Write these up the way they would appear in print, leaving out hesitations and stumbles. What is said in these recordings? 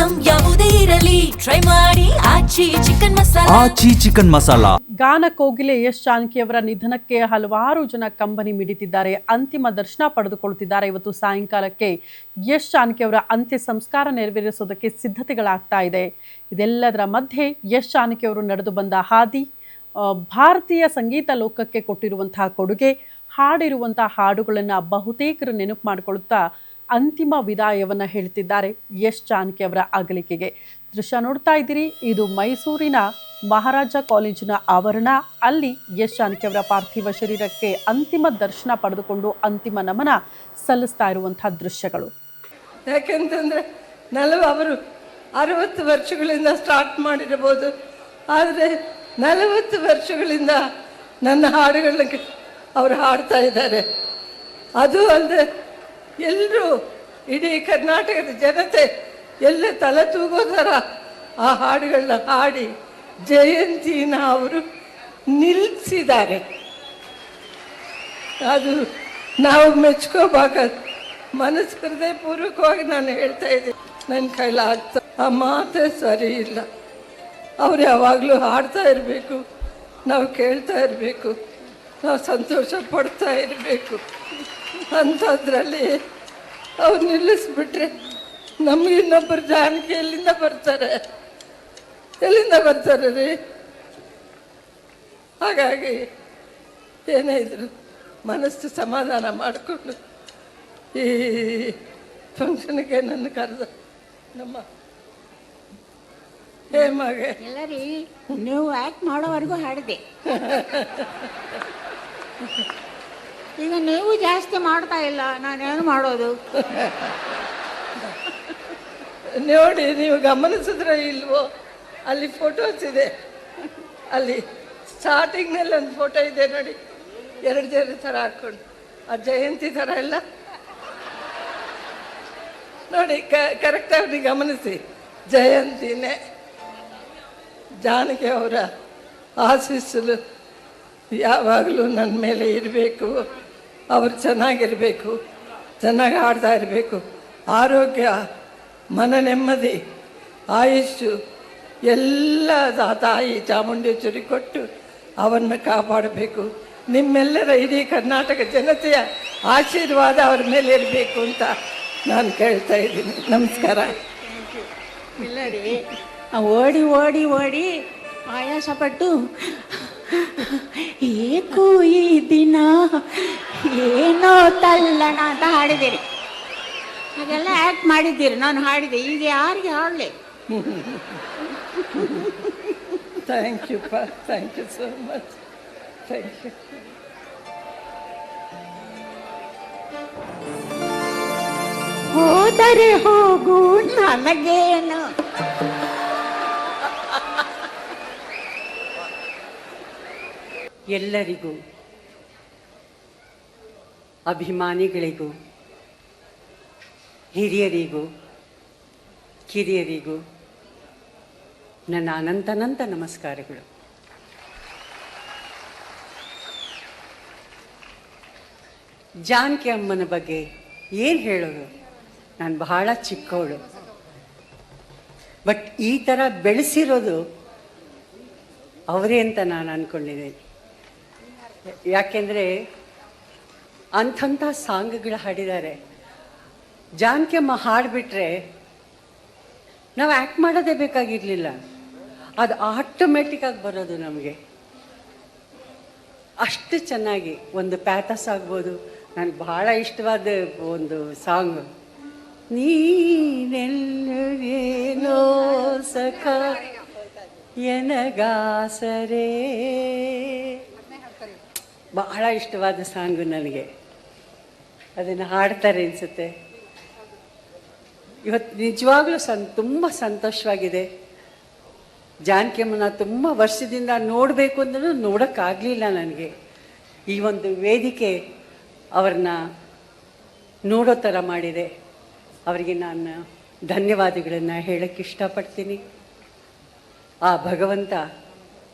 Item ಯಾವುದೇ ಇರಲಿ try ಮಾಡಿ ಆಚಿ ಚಿಕನ್ ಮಸಾಲಾ. ಗಾನ ಕೋಗಿಲೆ ಯಶ್ ಜಾನಕಿಯವರ ನಿಧನಕ್ಕೆ ಹಲವಾರು ಜನ ಕಂಬನಿ ಮಿಡಿತಿದ್ದಾರೆ, ಅಂತಿಮ ದರ್ಶನ ಪಡೆದುಕೊಳ್ಳುತ್ತಿದ್ದಾರೆ. ಇವತ್ತು ಸಾಯಂಕಾಲಕ್ಕೆ ಯಶ್ ಜಾನಕಿಯವರ ಅಂತ್ಯ ಸಂಸ್ಕಾರ ನೆರವೇರಿಸೋದಕ್ಕೆ ಸಿದ್ಧತೆಗಳಾಗ್ತಾ ಇದೆ. ಇದೆಲ್ಲದರ ಮಧ್ಯೆ ಯಶ್ ಜಾನಕಿಯವರು ನಡೆದು ಬಂದ ಹಾದಿ, ಭಾರತೀಯ ಸಂಗೀತ ಲೋಕಕ್ಕೆ ಕೊಟ್ಟಿರುವಂತಹ ಕೊಡುಗೆ, ಹಾಡಿರುವಂತಹ ಹಾಡುಗಳನ್ನು ಬಹುತೇಕರು ನೆನಪು ಮಾಡಿಕೊಳ್ಳುತ್ತಾ ಅಂತಿಮ ವಿದಾಯವನ್ನು ಹೇಳ್ತಿದ್ದಾರೆ ಯಶ್ ಜಾನಕಿ ಅವರ ಅಗಲಿಕೆಗೆ. ದೃಶ್ಯ ನೋಡ್ತಾ ಇದ್ದೀರಿ, ಇದು ಮೈಸೂರಿನ ಮಹಾರಾಜ ಕಾಲೇಜಿನ ಆವರಣ. ಅಲ್ಲಿ ಯಶ್ ಜಾನಕಿ ಅವರ ಪಾರ್ಥಿವ ಶರೀರಕ್ಕೆ ಅಂತಿಮ ದರ್ಶನ ಪಡೆದುಕೊಂಡು ಅಂತಿಮ ನಮನ ಸಲ್ಲಿಸ್ತಾ ಇರುವಂತಹ ದೃಶ್ಯಗಳು. ಯಾಕೆಂತಂದರೆ ಅವರು 60 ವರ್ಷಗಳಿಂದ ಸ್ಟಾರ್ಟ್ ಮಾಡಿರಬಹುದು, ಆದರೆ 40 ವರ್ಷಗಳಿಂದ ನನ್ನ ಹಾಡುಗಳಿಗೆ ಅವರು ಹಾಡ್ತಾ ಇದ್ದಾರೆ. ಅದು ಅಲ್ಲದೆ ಎಲ್ಲರೂ, ಇಡೀ ಕರ್ನಾಟಕದ ಜನತೆ ಎಲ್ಲ ತಲೆ ತೂಗೋ ಥರ ಆ ಹಾಡುಗಳನ್ನ ಹಾಡಿ ಜಯಂತಿನ ಅವರು ನಿಲ್ಲಿಸಿದ್ದಾರೆ. ಅದು ನಾವು ಮೆಚ್ಕೋಬೇಕಾದ ಮನಸ್ಸು ಹೃದಯಪೂರ್ವಕವಾಗಿ ನಾನು ಹೇಳ್ತಾ ಇದ್ದೀನಿ. ನನ್ನ ಕೈಲಾಗ್ತಾ ಆ ಮಾತೇ ಸರಿ ಇಲ್ಲ. ಅವ್ರು ಯಾವಾಗಲೂ ಹಾಡ್ತಾ ಇರಬೇಕು, ನಾವು ಕೇಳ್ತಾ ಇರಬೇಕು, ನಾವು ಸಂತೋಷ ಪಡ್ತಾ ಇರಬೇಕು. ಅಂಥದ್ರಲ್ಲಿ ಅವ್ರು ನಿಲ್ಲಿಸ್ಬಿಟ್ರೆ ನಮ್ಗೆ ಇನ್ನೊಬ್ಬರು ಜಾನಕಿ ಎಲ್ಲಿಂದ ಬರ್ತಾರೆ ರೀ? ಹಾಗಾಗಿ ಏನೇ ಇದ್ರು ಮನಸ್ಸು ಸಮಾಧಾನ ಮಾಡಿಕೊಂಡು ಈ ಫಂಕ್ಷನ್ಗೆ ನನ್ನ ಕರೆದ ನಮ್ಮ ಹೇಮಗೆ ಎಲ್ಲರಿ ನೀವು ಆ್ಯಕ್ಟ್ ಮಾಡೋವರೆಗೂ ಹಾಡಿದೆ. ಈಗ ನೀವು ಜಾಸ್ತಿ ಮಾಡ್ತಾ ಇಲ್ಲ, ನಾನೇನು ಮಾಡೋದು? ನೋಡಿ, ನೀವು ಗಮನಿಸಿದ್ರೆ ಇಲ್ವೋ, ಅಲ್ಲಿ ಫೋಟೋಸ್ ಇದೆ. ಅಲ್ಲಿ ಸ್ಟಾರ್ಟಿಂಗ್ನಲ್ಲಿ ಒಂದು ಫೋಟೋ ಇದೆ ನೋಡಿ, 2 ಥರ ಹಾಕ್ಕೊಂಡು, ಆ ಜಯಂತಿ ಥರ ಎಲ್ಲ ನೋಡಿ. ಕರೆಕ್ಟಾಗಿ ಗಮನಿಸಿ, ಜಯಂತಿನೇ. ಜಾನಕಿ ಅವರ ಆಶೀಸ್ಸು ಯಾವಾಗಲೂ ನನ್ನ ಮೇಲೆ ಇರಬೇಕು. ಅವರು ಚೆನ್ನಾಗಿರಬೇಕು, ಚೆನ್ನಾಗಿ ಆಡ್ತಾ ಇರಬೇಕು. ಆರೋಗ್ಯ, ಮನ ನೆಮ್ಮದಿ, ಆಯುಷ್ಯು ಎಲ್ಲ ತಾಯಿ ಚಾಮುಂಡೇಶ್ವರಿ ಕೊಟ್ಟು ಅವನ್ನ ಕಾಪಾಡಬೇಕು. ನಿಮ್ಮೆಲ್ಲರ ಇಡೀ ಕರ್ನಾಟಕ ಜನತೆಯ ಆಶೀರ್ವಾದ ಅವ್ರ ಮೇಲೆ ಇರಬೇಕು ಅಂತ ನಾನು ಕೇಳ್ತಾ ಇದ್ದೀನಿ. ನಮಸ್ಕಾರ. ಇಲ್ಲ ರೀ, ಓಡಿ ಓಡಿ ಓಡಿ ಆಯಾಸಪಟ್ಟು ಏಕೋ ಈ ದಿನ ಏನೋ ತಲ್ಲಣ ಅಂತ ಹಾಡಿದ್ದೀರಿ. ಹಾಗೆಲ್ಲ ಆ್ಯಕ್ಟ್ ಮಾಡಿದ್ದೀರಿ, ನಾನು ಹಾಡಿದೆ. ಈಗ ಯಾರಿಗೆ ಹಾಡಲಿ? ಥ್ಯಾಂಕ್ ಯು ಪಾ, thank you so much, thank you. ಹೋದರೆ ಹೋಗು, ನನಗೇನು. ಎಲ್ಲರಿಗೂ, ಅಭಿಮಾನಿಗಳಿಗೂ, ಹಿರಿಯರಿಗೂ ಕಿರಿಯರಿಗೂ ನನ್ನ ಅನಂತ ನಮಸ್ಕಾರಗಳು. ಜಾನಕಿ ಅಮ್ಮನ ಬಗ್ಗೆ ಏನು ಹೇಳೋದು? ನಾನು ಬಹಳ ಚಿಕ್ಕವಳು, ಬಟ್ ಈ ಥರ ಬೆಳೆಸಿರೋದು ಅವರೇ ಅಂತ ನಾನು ಅಂದ್ಕೊಂಡಿದ್ದೀನಿ. ಯಾಕೆಂದರೆ ಅಂಥ ಸಾಂಗ್ಗಳು ಹಾಡಿದ್ದಾರೆ. ಜಾನಕಿ ಅಮ್ಮ ಹಾಡಿಬಿಟ್ರೆ ನಾವು ಆ್ಯಕ್ಟ್ ಮಾಡೋದೇ ಬೇಕಾಗಿರಲಿಲ್ಲ, ಅದು ಆಟೋಮೆಟಿಕ್ಕಾಗಿ ಬರೋದು ನಮಗೆ. ಅಷ್ಟು ಚೆನ್ನಾಗಿ ಒಂದು ಪ್ಯಾಥಸ್ ಆಗ್ಬೋದು. ನನಗೆ ಬಹಳ ಇಷ್ಟವಾದ ಒಂದು ಸಾಂಗ್, ನೀನೆಲ್ಲವೇನೋ ಸಖ ಎನಗಾಸರೇ, ಬಹಳ ಇಷ್ಟವಾದ ಸಾಂಗು ನನಗೆ. ಅದನ್ನು ಹಾಡ್ತಾರೆ ಅನಿಸುತ್ತೆ. ಇವತ್ತು ನಿಜವಾಗ್ಲೂ ತುಂಬ ಸಂತೋಷವಾಗಿದೆ. ಜಾನಕಿ ಅಮ್ಮನ ತುಂಬ ವರ್ಷದಿಂದ ನೋಡಬೇಕು ಅಂದ್ರೂ ನೋಡೋಕ್ಕಾಗಲಿಲ್ಲ ನನಗೆ. ಈ ಒಂದು ವೇದಿಕೆ ಅವ್ರನ್ನ ನೋಡೋ ಥರ ಮಾಡಿದೆ. ಅವರಿಗೆ ನಾನು ಧನ್ಯವಾದಗಳನ್ನು ಹೇಳೋಕ್ಕೆ ಇಷ್ಟಪಡ್ತೀನಿ. ಆ ಭಗವಂತ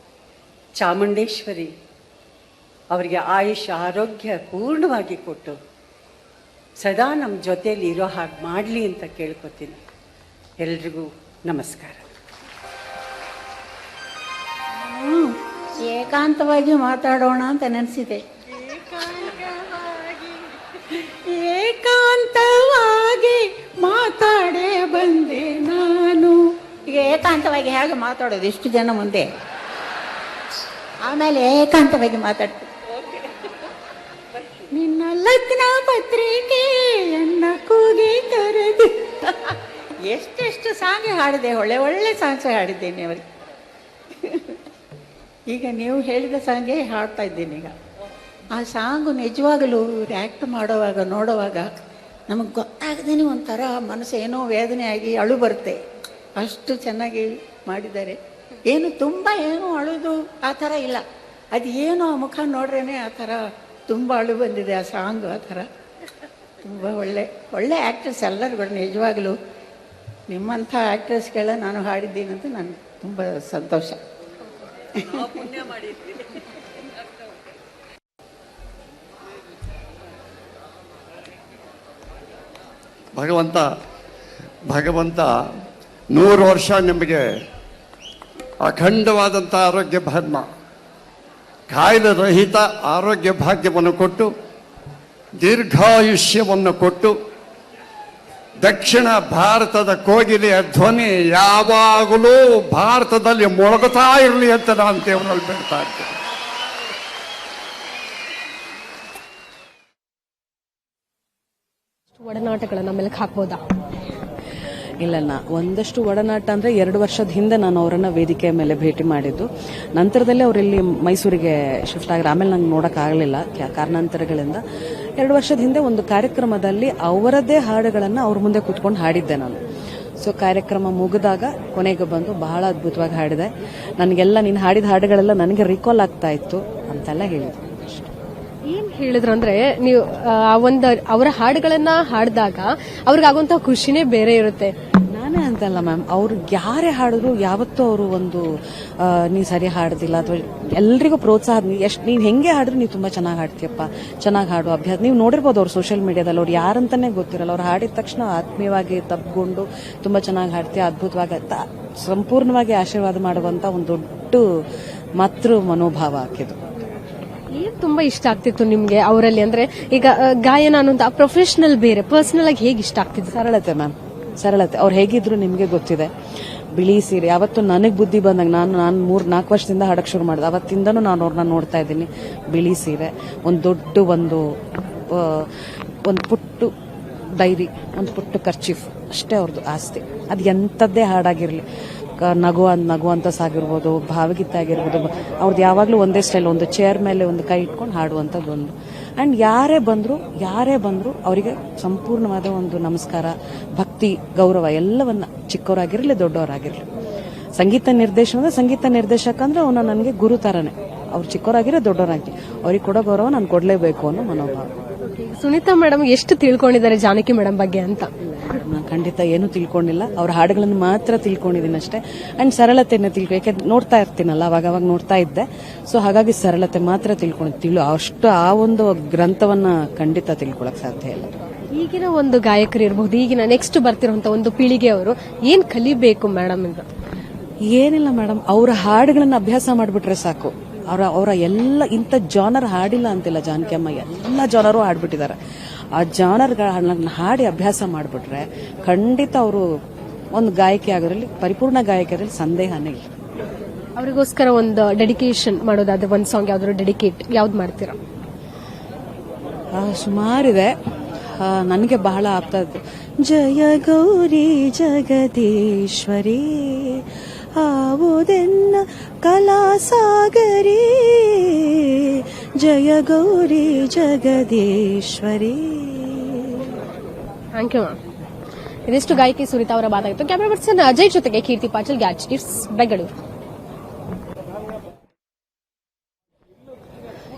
ಚಾಮುಂಡೇಶ್ವರಿ ಅವರಿಗೆ ಆಯುಷ್ಯ ಆರೋಗ್ಯ ಪೂರ್ಣವಾಗಿ ಕೊಟ್ಟು ಸದಾ ನಮ್ಮ ಜೊತೆಯಲ್ಲಿ ಇರೋ ಹಾಗೆ ಮಾಡಲಿ ಅಂತ ಕೇಳ್ಕೊತೀನಿ. ಎಲ್ರಿಗೂ ನಮಸ್ಕಾರ. ಏಕಾಂತವಾಗಿ ಮಾತಾಡೋಣ ಅಂತ ನೆನೆಸಿದೆ. ಏಕಾಂತವಾಗಿ ಮಾತಾಡೇ ಬಂದೆ ನಾನು. ಈಗ ಏಕಾಂತವಾಗಿ ಹೇಗೆ ಮಾತಾಡೋದು ಇಷ್ಟು ಜನ ಮುಂದೆ, ಆಮೇಲೆ ಏಕಾಂತವಾಗಿ ಮಾತಾಡ್ತೀನಿ. ನಿನ್ನ ಲಗ್ನ ಪತ್ರಿಕೆ ಎನ್ನ ಕೂಗಿ ಕರೆದು ಎಷ್ಟೆಷ್ಟು ಸಾಂಗ್ ಹಾಡಿದೆ, ಒಳ್ಳೆ ಒಳ್ಳೆ ಸಾಂಗ್ಸ್ ಹಾಡಿದ್ದೇನೆ ಅವರಿಗೆ. ಈಗ ನೀವು ಹೇಳಿದ ಸಾಂಗೇ ಹಾಡ್ತಾ ಇದ್ದೀನಿ. ಈಗ ಆ ಸಾಂಗು ನಿಜವಾಗಲೂ ಆ್ಯಕ್ಟ್ ಮಾಡುವಾಗ ನೋಡುವಾಗ ನಮಗೆ ಗೊತ್ತಾಗದೇನೆ ಒಂಥರ ಮನಸ್ಸು ಏನೋ ವೇದನೆ ಆಗಿ ಅಳು ಬರುತ್ತೆ. ಅಷ್ಟು ಚೆನ್ನಾಗಿ ಮಾಡಿದ್ದಾರೆ. ಏನು ತುಂಬ ಏನು ಅಳುದು ಆ ಥರ ಇಲ್ಲ, ಅದು ಏನೋ ಆ ಮುಖ ನೋಡ್ರೇ ಆ ಥರ ತುಂಬ ಅಳು ಬಂದಿದೆ ಆ ಸಾಂಗು. ಆ ಥರ ತುಂಬ ಒಳ್ಳೆ ಆ್ಯಕ್ಟ್ರೆಸ್ ಎಲ್ಲರಿಗೂ. ನಿಜವಾಗಲೂ ನಿಮ್ಮಂಥ ಆ್ಯಕ್ಟ್ರೆಸ್ಗಳ ನಾನು ಹಾಡಿದ್ದೀನಂತ ನನಗೆ ತುಂಬ ಸಂತೋಷ. ಭಗವಂತ 100 ವರ್ಷ ನಿಮಗೆ ಅಖಂಡವಾದಂಥ ಆರೋಗ್ಯ ಭಾಗ್ಯ, ಕಾಯಿಲೆ ರಹಿತ ಆರೋಗ್ಯ ಭಾಗ್ಯವನ್ನು ಕೊಟ್ಟು ದೀರ್ಘಾಯುಷ್ಯವನ್ನು ಕೊಟ್ಟು ದಕ್ಷಿಣ ಭಾರತದ ಕೋಗಿಲೆಯ ಧ್ವನಿ ಯಾವಾಗಲೂ ಭಾರತದಲ್ಲಿ ಮೊಳಗುತ್ತಾ ಇರಲಿ ಅಂತ ನಾನು ದೇವರಲ್ಲಿ ಬೇಡ್ತಾ ಇರ್ತೇನೆ. ಒಡನಾಟಗಳನ್ನ ಮೆಲುಕು ಹಾಕ್ಬೋದಾ? ಇಲ್ಲ, ಒಂದಷ್ಟು ಒಡನಾಟ ಅಂದರೆ 2 ವರ್ಷದ ಹಿಂದೆ ನಾನು ಅವರನ್ನು ವೇದಿಕೆ ಮೇಲೆ ಭೇಟಿ ಮಾಡಿದ್ದು. ನಂತರದಲ್ಲಿ ಅವರಿಲ್ಲಿ ಮೈಸೂರಿಗೆ ಶಿಫ್ಟ್ ಆಗಿರೋ, ಆಮೇಲೆ ನಂಗೆ ನೋಡೋಕ್ಕಾಗಲಿಲ್ಲ ಕಾರಣಾಂತರಗಳಿಂದ. 2 ವರ್ಷದ ಹಿಂದೆ ಒಂದು ಕಾರ್ಯಕ್ರಮದಲ್ಲಿ ಅವರದ್ದೇ ಹಾಡುಗಳನ್ನು ಅವ್ರ ಮುಂದೆ ಕೂತ್ಕೊಂಡು ಹಾಡಿದ್ದೆ ನಾನು. ಸೊ ಕಾರ್ಯಕ್ರಮ ಮುಗಿದಾಗ ಕೊನೆಗೆ ಬಂದು ಬಹಳ ಅದ್ಭುತವಾಗಿ ಹಾಡಿದೆ, ನನಗೆಲ್ಲ ನೀನು ಹಾಡಿದ ಹಾಡುಗಳೆಲ್ಲ ನನಗೆ ರಿಕಾಲ್ ಆಗ್ತಾ ಇತ್ತು ಅಂತೆಲ್ಲ ಹೇಳಿದ್ರು. ಏನ್ ಹೇಳಿದ್ರು ಅಂದ್ರೆ, ನೀವು ಅವರ ಹಾಡುಗಳನ್ನ ಹಾಡಿದಾಗ ಅವ್ರಿಗಾಗುವಂತಹ ಖುಷಿನೇ ಬೇರೆ ಇರುತ್ತೆ. ನಾನೇ ಅಂತಲ್ಲ ಮ್ಯಾಮ್, ಅವ್ರು ಯಾರೇ ಹಾಡಿದ್ರು ಯಾವತ್ತೂ ಅವರು ಒಂದು ನೀನು ಸರಿ ಹಾಡ್ದಿಲ್ಲ ಅಥವಾ ಎಲ್ರಿಗೂ ಪ್ರೋತ್ಸಾಹ, ನೀನು ಹೆಂಗೆ ಹಾಡಿದ್ರು ನೀವು ತುಂಬ ಚೆನ್ನಾಗಿ ಹಾಡ್ತೀಯಪ್ಪ, ಚೆನ್ನಾಗಿ ಹಾಡು ಅಭ್ಯಾಸ. ನೀವು ನೋಡಿರ್ಬೋದು ಅವ್ರು ಸೋಷಿಯಲ್ ಮೀಡಿಯಾದಲ್ಲಿ, ಅವ್ರು ಯಾರಂತಾನೆ ಗೊತ್ತಿರಲ್ಲ, ಅವ್ರು ಹಾಡಿದ ತಕ್ಷಣ ಆತ್ಮೀಯವಾಗಿ ತಬ್ಕೊಂಡು ತುಂಬ ಚೆನ್ನಾಗಿ ಹಾಡ್ತೀಯ, ಅದ್ಭುತವಾಗಿ ಸಂಪೂರ್ಣವಾಗಿ ಆಶೀರ್ವಾದ ಮಾಡುವಂತ ಒಂದು ದೊಡ್ಡ ಮಾತೃ ಮನೋಭಾವ ಹಾಕಿದ್ದು. ಏನ್ ತುಂಬಾ ಇಷ್ಟ ಆಗ್ತಿತ್ತು ನಿಮ್ಗೆ ಅವರಲ್ಲಿ? ಅಂದ್ರೆ ಈಗ ಗಾಯನ ಅನ್ನೋಂತ ಪ್ರೊಫೆಷನಲ್ ಬೇರೆ, ಪರ್ಸನಲ್ ಆಗಿ ಹೇಗೆ ಇಷ್ಟ ಆಗ್ತಿತ್ತು? ಸರಳತೆ ಮ್ಯಾಮ್, ಸರಳತೆ. ಅವ್ರು ಹೇಗಿದ್ರು ನಿಮಗೆ ಗೊತ್ತಿದೆ. ಬಿಳಿ ಸೀರೆ ಯಾವತ್ತು ನನಗೆ ಬುದ್ಧಿ ಬಂದಾಗ, ನಾನು 3-4 ವರ್ಷದಿಂದ ಹಾಡಕ್ಕೆ ಶುರು ಮಾಡಿದೆ, ಅವತ್ತಿಂದನೂ ನಾನು ಅವ್ರನ್ನ ನೋಡ್ತಾ ಇದ್ದೀನಿ. ಬಿಳಿ ಸೀರೆ, ಒಂದು ದೊಡ್ಡ ಒಂದು ಪುಟ್ಟು ಡೈರಿ, ಒಂದು ಪುಟ್ಟು ಕರ್ಚೀಫ್, ಅಷ್ಟೇ ಅವ್ರದ್ದು ಆಸ್ತಿ. ಅದು ಎಂಥದ್ದೇ ಹಾಡಾಗಿರಲಿ, ನಗುವಂತ ಸಾಗಿರ್ಬೋದು, ಭಾವಗೀತ ಆಗಿರ್ಬೋದು, ಅವ್ರದ್ದು ಯಾವಾಗಲೂ ಒಂದೇ ಸ್ಟೈಲ್, ಒಂದು ಚೇರ್ ಮೇಲೆ ಒಂದು ಕೈ ಇಟ್ಕೊಂಡು ಹಾಡುವಂಥದ್ದು ಒಂದು. ಆ್ಯಂಡ್ ಯಾರೇ ಬಂದರೂ ಅವರಿಗೆ ಸಂಪೂರ್ಣವಾದ ಒಂದು ನಮಸ್ಕಾರ, ಭಕ್ತಿ, ಗೌರವ ಎಲ್ಲವನ್ನ, ಚಿಕ್ಕವರಾಗಿರಲಿ ದೊಡ್ಡವರಾಗಿರಲಿ. ಸಂಗೀತ ನಿರ್ದೇಶಕ ಅಂದ್ರೆ ಅವನ ನನಗೆ ಗುರು ಥರನೇ. ಅವ್ರು ಚಿಕ್ಕವರಾಗಿರೋ ದೊಡ್ಡವರಾಗಿ ಅವ್ರಿಗೆ ಕೊಡೋ ಗೌರವ ನಾನು ಕೊಡಲೇಬೇಕು ಅನ್ನೋ ಮನೋಭಾವ. ಸುನೀತಾ ಮೇಡಮ್ ಎಷ್ಟು ತಿಳ್ಕೊಂಡಿದ್ದಾರೆ ಜಾನಕಿ ಮೇಡಮ್ ಬಗ್ಗೆ ಅಂತ? ನಾನು ಖಂಡಿತ ಏನೂ ತಿಳ್ಕೊಂಡಿಲ್ಲ, ಅವ್ರ ಹಾಡುಗಳನ್ನು ಮಾತ್ರ ತಿಳ್ಕೊಂಡಿದ್ದೀನಿ ಅಷ್ಟೇ. ಅಂಡ್ ಸರಳತೆಯನ್ನು ಯಾಕೆಂದ್ರೆ ನೋಡ್ತಾ ಇರ್ತೀನಲ್ಲ, ಅವಾಗ ನೋಡ್ತಾ ಇದ್ದೆ. ಸೊ ಹಾಗಾಗಿ ಸರಳತೆ ಮಾತ್ರ ಅಷ್ಟು ಆ ಒಂದು ಗ್ರಂಥವನ್ನ ಖಂಡಿತ ತಿಳ್ಕೊಳಕ್ ಸಾಧ್ಯ ಇಲ್ಲ. ಈಗಿನ ಒಂದು ಗಾಯಕರು ಇರಬಹುದು, ಈಗಿನ ನೆಕ್ಸ್ಟ್ ಬರ್ತಿರುವಂತ ಒಂದು ಪೀಳಿಗೆಯವರು ಏನ್ ಕಲಿಬೇಕು ಮೇಡಮ್ ಅಂತ? ಏನಿಲ್ಲ ಮೇಡಮ್, ಅವರ ಹಾಡುಗಳನ್ನ ಅಭ್ಯಾಸ ಮಾಡಿಬಿಟ್ರೆ ಸಾಕು. ಅವರ ಎಲ್ಲ ಇಂಥ ಜಾನರ್ ಹಾಡಿಲ್ಲ ಅಂತಿಲ್ಲ, ಜಾನಕಿ ಅಮ್ಮ ಎಲ್ಲ ಜಾನರು ಹಾಡ್ಬಿಟ್ಟಿದ್ದಾರೆ. ಆ ಜಾನರ್ಗಳನ್ನ ಹಾಡಿ ಅಭ್ಯಾಸ ಮಾಡಿಬಿಟ್ರೆ ಖಂಡಿತ ಅವರು ಒಂದು ಗಾಯಕಿ ಆಗೋದ್ರಲ್ಲಿ, ಪರಿಪೂರ್ಣ ಗಾಯಕಿಯರಲ್ಲಿ ಸಂದೇಹನೇ ಇಲ್ಲ. ಅವರಿಗೋಸ್ಕರ ಒಂದು ಡೆಡಿಕೇಶನ್ ಮಾಡೋದಾದ್ರೆ ಒಂದು ಸಾಂಗ್ ಯಾವ್ದಾದ್ರು ಡೆಡಿಕೇಟ್ ಯಾವ್ದು ಮಾಡ್ತೀರಾ? ಸುಮಾರಿದೆ, ನನಗೆ ಬಹಳ ಆಗ್ತಾ ಇತ್ತು. ಜಯ ಗೌರಿ ಜಗದೀಶ್ವರಿ ಆವುದೆನ್ನ ಕಲಾಸಾಗರಿ, ಜಯ ಗೌರಿ ಜಗದೀಶ್ವರಿ. Thank you ma'am. ಇದಿಷ್ಟು ಗಾಯಕಿ ಸುನೀತಾ ಅವರ ಮಾತಾಗಿತ್ತು. ಕ್ಯಾಮರಾ ಪರ್ಸನ್ ಅಜಯ್ ಜೊತೆಗೆ ಕೀರ್ತಿ ಪಾಟೀಲ್, ಗ್ಯಾಚ್ ಟಿಪ್ಸ್, ಬೆಂಗಳೂರು.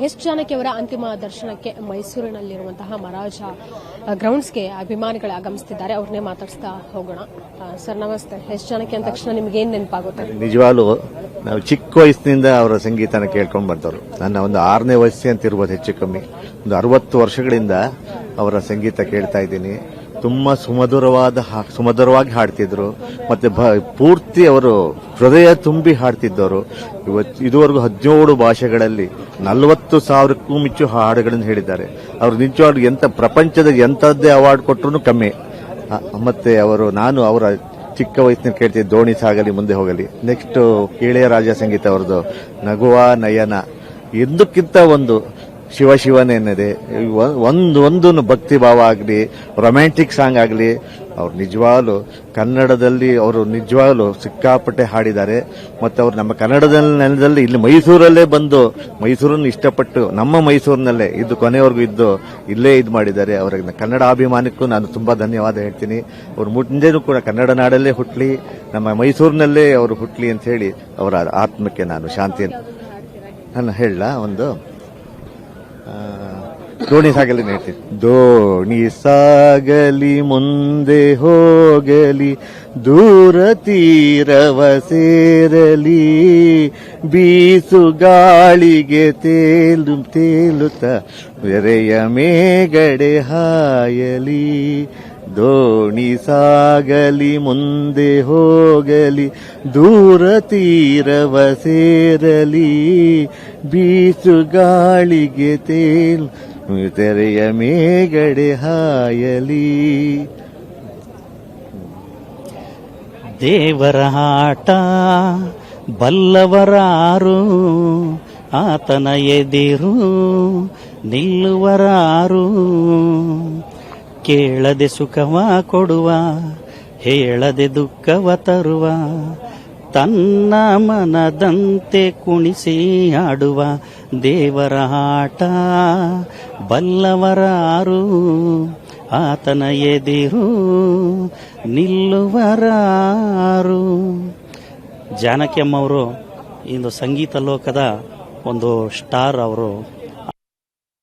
ಎಸ್ ಜಾನಕಿ ಅವರ ಅಂತಿಮ ದರ್ಶನಕ್ಕೆ ಮೈಸೂರಿನಲ್ಲಿರುವಂತಹ ಮಹಾರಾಜ ಗ್ರೌಂಡ್ಸ್ಗೆ ಅಭಿಮಾನಿಗಳು ಆಗಮಿಸುತ್ತಿದ್ದಾರೆ. ಅವ್ರನ್ನೇ ಮಾತಾಡಿಸ್ತಾ ಹೋಗೋಣ. ಸರ್ ನಮಸ್ತೆ. ಎಸ್ ಜಾನಕಿ ಅಂದ ತಕ್ಷಣ ನಿಮ್ಗೆ ಏನ್ ನೆನಪಾಗುತ್ತೆ? ನಿಜವಾಗ್ಲೂ ನಾವು ಚಿಕ್ಕ ವಯಸ್ಸಿನಿಂದ ಅವರ ಸಂಗೀತನ ಕೇಳ್ಕೊಂಡು ಬಂದವರು. ನನ್ನ ಒಂದು 6ನೇ ವಯಸ್ಸು ಅಂತ ಇರ್ಬೋದು, ಹೆಚ್ಚು ಕಮ್ಮಿ ಒಂದು 60 ವರ್ಷಗಳಿಂದ ಅವರ ಸಂಗೀತ ಕೇಳ್ತಾ ಇದ್ದೀನಿ. ತುಂಬ ಸುಮಧುರವಾಗಿ ಹಾಡ್ತಿದ್ರು. ಮತ್ತೆ ಪೂರ್ತಿ ಅವರು ಹೃದಯ ತುಂಬಿ ಹಾಡ್ತಿದ್ದವರು. ಇದುವರೆಗೂ 17 ಭಾಷೆಗಳಲ್ಲಿ 40,000ಕ್ಕೂ ಮಿಚ್ಚು ಹಾಡುಗಳನ್ನು ಹೇಳಿದ್ದಾರೆ. ಅವರು ನಿಜವಾಗ್ಲೂ ಪ್ರಪಂಚದ ಎಂಥದ್ದೇ ಅವಾರ್ಡ್ ಕೊಟ್ಟರು ಕಮ್ಮಿ. ಮತ್ತೆ ನಾನು ಅವರ ಚಿಕ್ಕ ವಯಸ್ಸಿನ ಕೇಳ್ತಿದ್ದೆ, ದೋಣಿ ಸಾಗಲಿ ಮುಂದೆ ಹೋಗಲಿ. ನೆಕ್ಸ್ಟ್ ಇಳೆಯರಾಜ ಸಂಗೀತ ಅವರದು ನಗುವ ನಯನ, ಎಂದಕ್ಕಿಂತ ಒಂದು ಶಿವನೆನ್ನದೆ ಒಂದು ಭಕ್ತಿ ಭಾವ ಆಗಲಿ, ರೊಮ್ಯಾಂಟಿಕ್ ಸಾಂಗ್ ಆಗಲಿ, ಅವ್ರು ನಿಜವಾಗ್ಲು ಕನ್ನಡದಲ್ಲಿ ಅವರು ನಿಜವಾಗ್ಲು ಸಿಕ್ಕಾಪಟ್ಟೆ ಹಾಡಿದ್ದಾರೆ. ಮತ್ತು ಅವರು ನಮ್ಮ ಕನ್ನಡದ ನೆಲದಲ್ಲಿ ಇಲ್ಲಿ ಮೈಸೂರಲ್ಲೇ ಬಂದು ಮೈಸೂರನ್ನು ಇಷ್ಟಪಟ್ಟು ನಮ್ಮ ಮೈಸೂರಿನಲ್ಲೇ ಇದ್ದು ಕೊನೆವರೆಗೂ ಇದ್ದು ಇಲ್ಲೇ ಇದು ಮಾಡಿದ್ದಾರೆ. ಅವರಿಗೆ ಕನ್ನಡ ಅಭಿಮಾನಕ್ಕೂ ನಾನು ತುಂಬಾ ಧನ್ಯವಾದ ಹೇಳ್ತೀನಿ. ಅವರು ಮುಂದೆನೂ ಕೂಡ ಕನ್ನಡ ನಾಡಲ್ಲೇ ಹುಟ್ಟಲಿ, ನಮ್ಮ ಮೈಸೂರಿನಲ್ಲೇ ಅವರು ಹುಟ್ಟಲಿ ಅಂತ ಹೇಳಿ ಅವರ ಆತ್ಮಕ್ಕೆ ನಾನು ಶಾಂತಿಯನ್ನು ನಾನು ಹೇಳಲ್ಲ. ಒಂದು ದೋಣಿ ಸಾಗಲಿ ಹೇಳ್ತೀನಿ. ದೋಣಿ ಸಾಗಲಿ ಮುಂದೆ ಹೋಗಲಿ, ದೂರ ತೀರವ ಸೇರಲಿ, ಬೀಸು ಗಾಳಿಗೆ ತೇಲುತ್ತ ಎರೆಯ ಮೇಗಡೆ ಹಾಯಲಿ. ದೋಣಿ ಸಾಗಲಿ ಮುಂದೆ ಹೋಗಲಿ, ದೂರ ತೀರವ ಸೇರಲಿ, ಬೀಸು ಗಾಳಿಗೆ ತೆರೆಯ ಮೇಗಡೆ ಹಾಯಲಿ. ದೇವರ ಆಟ ಬಲ್ಲವರಾರು, ಆತನ ಎದಿರು ನಿಲ್ಲುವರಾರು. ಕೇಳದೆ ಸುಖವ ಕೊಡುವ, ಹೇಳದೆ ದುಃಖವ ತರುವ, ತನ್ನ ಮನದಂತೆ ಕುಣಿಸಿ ಆಡುವ ದೇವರ ಆಟ ಬಲ್ಲವರಾರು, ಆತನ ಎದಿರು ನಿಲ್ಲುವರಾರು. ಜಾನಕಿ ಅಮ್ಮವರು ಇಂದು ಸಂಗೀತ ಲೋಕದ ಒಂದು ಸ್ಟಾರ್. ಅವರು